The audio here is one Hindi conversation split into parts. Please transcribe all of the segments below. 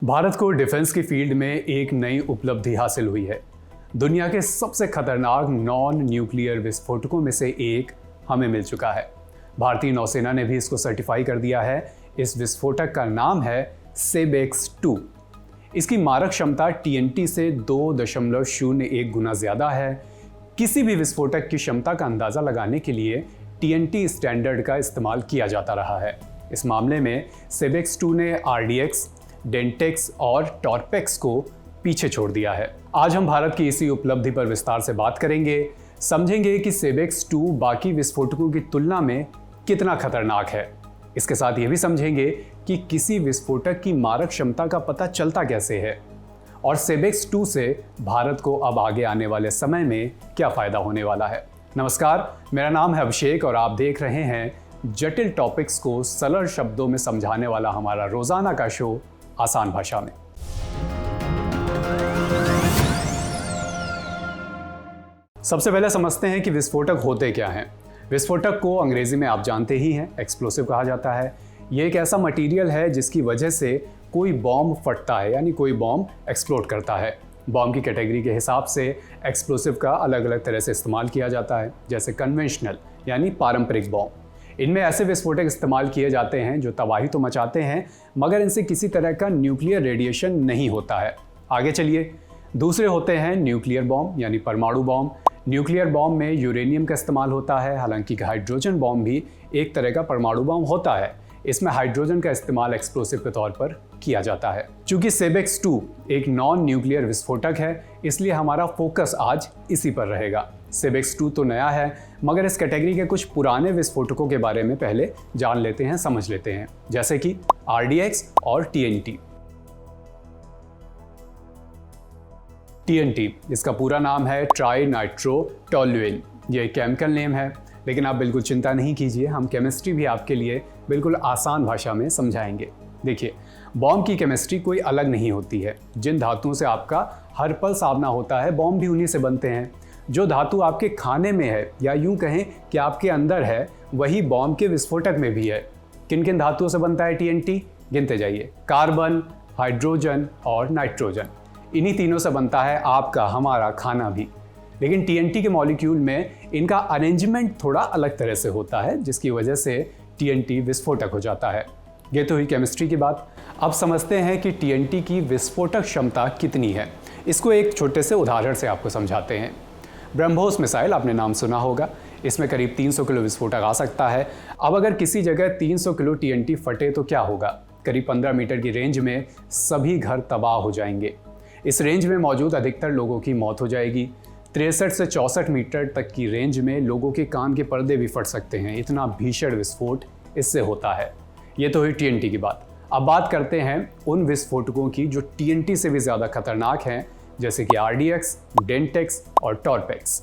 भारत को डिफेंस की फील्ड में एक नई उपलब्धि हासिल हुई है। दुनिया के सबसे खतरनाक नॉन न्यूक्लियर विस्फोटकों में से एक हमें मिल चुका है। भारतीय नौसेना ने भी इसको सर्टिफाई कर दिया है। इस विस्फोटक का नाम है सेबेक्स 2। इसकी मारक क्षमता TNT से 2.01 गुना ज़्यादा है। किसी भी विस्फोटक की क्षमता का अंदाज़ा लगाने के लिए TNT स्टैंडर्ड का इस्तेमाल किया जाता रहा है। इस मामले में सेबेक्स 2 ने RDX, डेंटेक्स और टॉर्पेक्स को पीछे छोड़ दिया है। आज हम भारत की इसी उपलब्धि पर विस्तार से बात करेंगे, समझेंगे कि सेबेक्स 2 बाकी विस्फोटकों की तुलना में कितना खतरनाक है। इसके साथ ये भी समझेंगे कि किसी विस्फोटक की मारक क्षमता का पता चलता कैसे है और सेबेक्स 2 से भारत को अब आगे आने वाले समय में क्या फ़ायदा होने वाला है। नमस्कार, मेरा नाम है अभिषेक और आप देख रहे हैं जटिल टॉपिक्स को सरल शब्दों में समझाने वाला हमारा रोजाना का शो आसान भाषा में। सबसे पहले समझते हैं कि विस्फोटक होते क्या हैं। विस्फोटक को अंग्रेजी में आप जानते ही हैं, एक्सप्लोसिव कहा जाता है। ये एक ऐसा मटेरियल है जिसकी वजह से कोई बॉम्ब फटता है, यानी कोई बॉम्ब एक्सप्लोड करता है। बॉम्ब की कैटेगरी के हिसाब से एक्सप्लोसिव का अलग अलग तरह से इस्तेमाल किया जाता है, जैसे कन्वेंशनल यानी पारंपरिक बॉम्ब। इनमें ऐसे विस्फोटक इस्तेमाल किए जाते हैं जो तबाही तो मचाते हैं, मगर इनसे किसी तरह का न्यूक्लियर रेडिएशन नहीं होता है। आगे चलिए, दूसरे होते हैं न्यूक्लियर बॉम्ब यानी परमाणु बॉम्ब। न्यूक्लियर बॉम्ब में यूरेनियम का इस्तेमाल होता है, हालांकि हाइड्रोजन बॉम्ब भी एक तरह का परमाणु बॉम्ब होता है। इसमें हाइड्रोजन का इस्तेमाल एक्सप्लोसिव के तौर पर किया जाता है। चूंकि सेबेक्स 2 एक नॉन न्यूक्लियर विस्फोटक है, इसलिए हमारा फोकस आज इसी पर रहेगा। सेबेक्स 2 तो नया है, मगर इस कैटेगरी के कुछ पुराने विस्फोटकों के बारे में पहले जान लेते हैं, समझ लेते हैं, जैसे कि RDX और TNT। TNT इसका पूरा नाम है ट्राई नाइट्रोटोल्यूएन। ये केमिकल नेम है, लेकिन आप बिल्कुल चिंता नहीं कीजिए, हम केमिस्ट्री भी आपके लिए बिल्कुल आसान भाषा में समझाएंगे। देखिए, बॉम्ब की केमिस्ट्री कोई अलग नहीं होती है। जिन धातुओं से आपका हर पल सामना होता है, बॉम्ब भी उन्हीं से बनते हैं। जो धातु आपके खाने में है, या यूं कहें कि आपके अंदर है, वही बॉम्ब के विस्फोटक में भी है। किन किन धातुओं से बनता है TNT? गिनते जाइए। कार्बन, हाइड्रोजन और नाइट्रोजन। इन्हीं तीनों से बनता है आपका, हमारा खाना भी। लेकिन TNT के मॉलिक्यूल में इनका अरेंजमेंट थोड़ा अलग तरह से होता है, जिसकी वजह से TNT विस्फोटक हो जाता है। ये तो हुई केमिस्ट्री की बात। अब समझते हैं कि TNT की विस्फोटक क्षमता कितनी है। इसको एक छोटे से उदाहरण से आपको समझाते हैं। ब्रह्मोस मिसाइल आपने नाम सुना होगा। इसमें करीब 300 किलो विस्फोटक आ सकता है। अब अगर किसी जगह 300 किलो TNT फटे तो क्या होगा? करीब 15 मीटर की रेंज में सभी घर तबाह हो जाएंगे। इस रेंज में मौजूद अधिकतर लोगों की मौत हो जाएगी। 63 से 64 मीटर तक की रेंज में लोगों के कान के पर्दे भी फट सकते हैं। इतना भीषण विस्फोट इससे होता है। ये तो हुई TNT की बात। अब बात करते हैं उन विस्फोटकों की जो TNT से भी ज़्यादा खतरनाक हैं, जैसे कि RDX, डेंटेक्स और टॉर्पेक्स।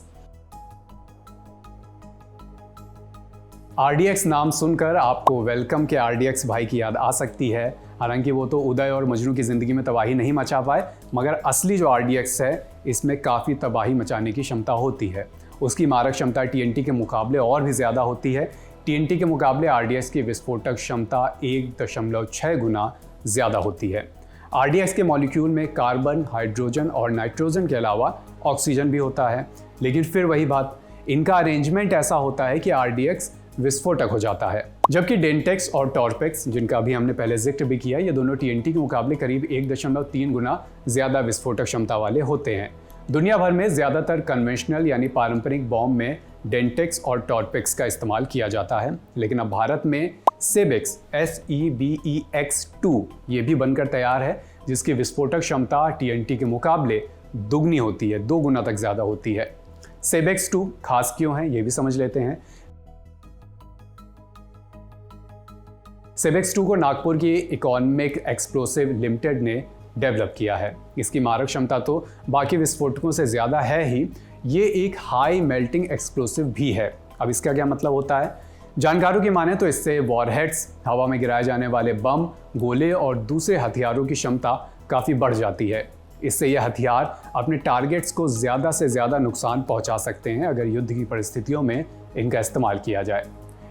RDX नाम सुनकर आपको वेलकम के RDX भाई की याद आ सकती है। हालांकि वो तो उदय और मजनू की ज़िंदगी में तबाही नहीं मचा पाए, मगर असली जो RDX है, इसमें काफ़ी तबाही मचाने की क्षमता होती है। उसकी मारक क्षमता TNT के मुकाबले और भी ज़्यादा होती है। TNT के मुकाबले RDX की विस्फोटक क्षमता 1.6 गुना ज़्यादा होती है। RDX के मॉलिक्यूल में कार्बन, हाइड्रोजन और नाइट्रोजन के अलावा ऑक्सीजन भी होता है। लेकिन फिर वही बात, इनका अरेंजमेंट ऐसा होता है कि RDX विस्फोटक हो जाता है। जबकि डेंटेक्स और टॉर्पेक्स, जिनका भी हमने पहले जिक्र भी किया, ये दोनों TNT के मुकाबले करीब 1.3 गुना ज़्यादा विस्फोटक क्षमता वाले होते हैं। दुनिया भर में ज़्यादातर कन्वेंशनल यानी पारंपरिक बॉम्ब में डेंटेक्स और टॉर्पेक्स का इस्तेमाल किया जाता है। लेकिन अब भारत में सेबेक्स SEBEX 2 ये भी बनकर तैयार है, जिसकी विस्फोटक क्षमता TNT के मुकाबले दुगनी होती है, 2 गुना तक ज़्यादा होती है। सेबेक्स 2 खास क्यों है, ये भी समझ लेते हैं। सेबेक्स 2 को नागपुर की इकोनॉमिक एक्सप्लोसिव लिमिटेड ने डेवलप किया है। इसकी मारक क्षमता तो बाकी विस्फोटकों से ज़्यादा है ही, ये एक हाई मेल्टिंग एक्सप्लोसिव भी है। अब इसका क्या मतलब होता है? जानकारों की माने तो इससे वॉरहेड्स, हवा में गिराए जाने वाले बम, गोले और दूसरे हथियारों की क्षमता काफ़ी बढ़ जाती है। इससे यह हथियार अपने टारगेट्स को ज़्यादा से ज़्यादा नुकसान पहुंचा सकते हैं अगर युद्ध की परिस्थितियों में इनका इस्तेमाल किया जाए।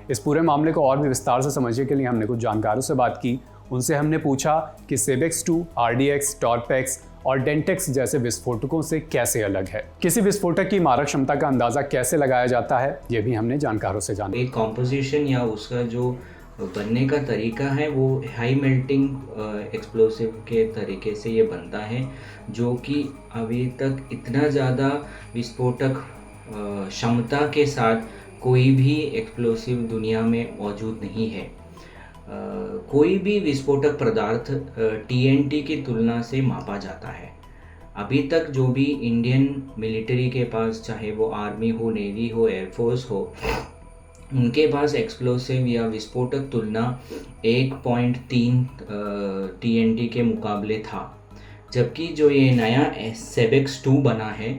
इस पूरे मामले को और भी विस्तार से समझने के लिए हमने कुछ जानकारों से बात की। उनसे हमने पूछा कि सेबेक्स 2, RDX, टॉर्पेक्स और डेंटेक्स जैसे विस्फोटकों से कैसे अलग है। किसी विस्फोटक की मारक क्षमता का अंदाजा कैसे लगाया जाता है, ये भी हमने जानकारों से जाना। एक कॉम्पोजिशन या उसका जो बनने का तरीका है वो हाई मेल्टिंग एक्सप्लोसिव के तरीके से ये बनता है, जो कि अभी तक इतना ज़्यादा विस्फोटक क्षमता के साथ कोई भी एक्सप्लोसिव दुनिया में मौजूद नहीं है। कोई भी विस्फोटक पदार्थ TNT की तुलना से मापा जाता है। अभी तक जो भी इंडियन मिलिट्री के पास, चाहे वो आर्मी हो, नेवी हो, एयरफोर्स हो, उनके पास एक्सप्लोसिव या विस्फोटक तुलना 1.3 TNT के मुकाबले था। जबकि जो ये नया सेबेक्स 2 बना है,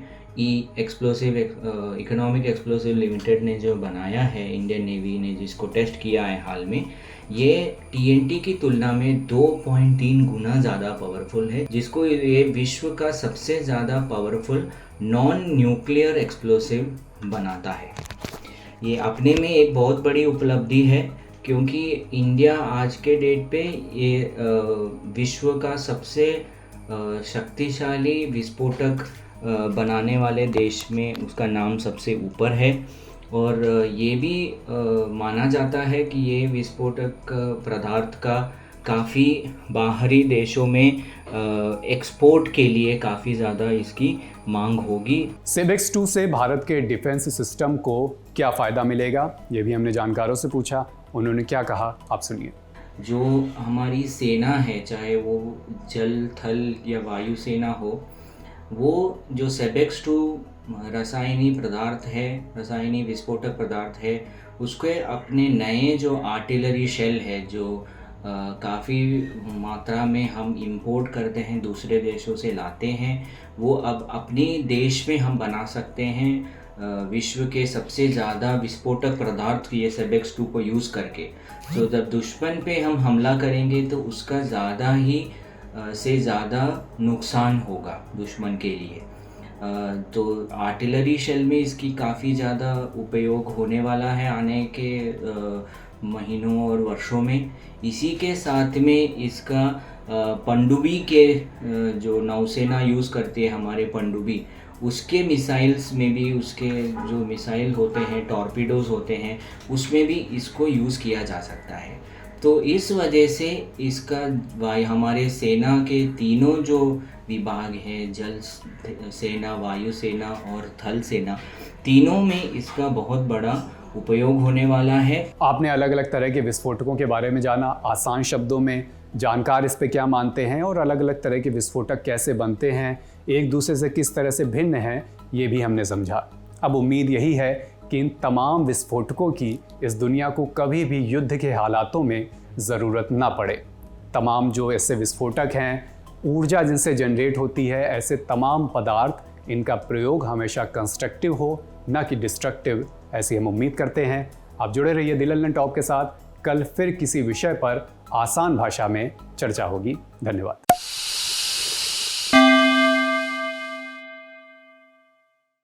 इकोनॉमिक एक्सप्लोसिव लिमिटेड ने जो बनाया है, इंडियन नेवी ने जिसको टेस्ट किया है हाल में, ये TNT की तुलना में 2.3 गुना ज़्यादा पावरफुल है, जिसको ये विश्व का सबसे ज़्यादा पावरफुल नॉन न्यूक्लियर एक्सप्लोसिव बनाता है। ये अपने में एक बहुत बड़ी उपलब्धि है, क्योंकि इंडिया आज के डेट पे ये विश्व का सबसे शक्तिशाली विस्फोटक बनाने वाले देश में उसका नाम सबसे ऊपर है। और ये भी माना जाता है कि ये विस्फोटक पदार्थ का काफ़ी बाहरी देशों में एक्सपोर्ट के लिए काफ़ी ज़्यादा इसकी मांग होगी। सेबेक्स 2 से भारत के डिफेंस सिस्टम को क्या फ़ायदा मिलेगा, ये भी हमने जानकारों से पूछा। उन्होंने क्या कहा, आप सुनिए। जो हमारी सेना है, चाहे वो जल, थल या वायु सेना हो, वो जो सेबेक्स 2 रासायनिक पदार्थ है, रासायनिक विस्फोटक पदार्थ है, उसके अपने नए जो आर्टिलरी शेल है, जो काफ़ी मात्रा में हम इंपोर्ट करते हैं, दूसरे देशों से लाते हैं, वो अब अपने देश में हम बना सकते हैं विश्व के सबसे ज़्यादा विस्फोटक पदार्थ ये सेबेक्स 2 को यूज़ करके। तो जब दुश्मन पे हम हमला करेंगे तो उसका ज़्यादा ही से ज़्यादा नुकसान होगा दुश्मन के लिए। तो आर्टिलरी शेल में इसकी काफ़ी ज़्यादा उपयोग होने वाला है आने के महीनों और वर्षों में। इसी के साथ में इसका पनडुब्बी के जो नौसेना यूज़ करती है, हमारे पनडुब्बी, उसके मिसाइल्स में भी, उसके जो मिसाइल होते हैं, टॉर्पीडोज़ होते हैं, उसमें भी इसको यूज़ किया जा सकता है। तो इस वजह से इसका हमारे सेना के तीनों जो विभाग हैं, जल सेना, वायु सेना और थल सेना, तीनों में इसका बहुत बड़ा उपयोग होने वाला है। आपने अलग अलग तरह के विस्फोटकों के बारे में जाना, आसान शब्दों में जानकार इस पे क्या मानते हैं और अलग अलग तरह के विस्फोटक कैसे बनते हैं, एक दूसरे से किस तरह से भिन्न हैं, ये भी हमने समझा। अब उम्मीद यही है कि इन तमाम विस्फोटकों की इस दुनिया को कभी भी युद्ध के हालातों में ज़रूरत ना पड़े। तमाम जो ऐसे विस्फोटक हैं, ऊर्जा जिनसे जनरेट होती है, ऐसे तमाम पदार्थ, इनका प्रयोग हमेशा कंस्ट्रक्टिव हो, ना कि डिस्ट्रक्टिव, ऐसी हम उम्मीद करते हैं। आप जुड़े रहिए दिल ललन टॉप के साथ। कल फिर किसी विषय पर आसान भाषा में चर्चा होगी। धन्यवाद।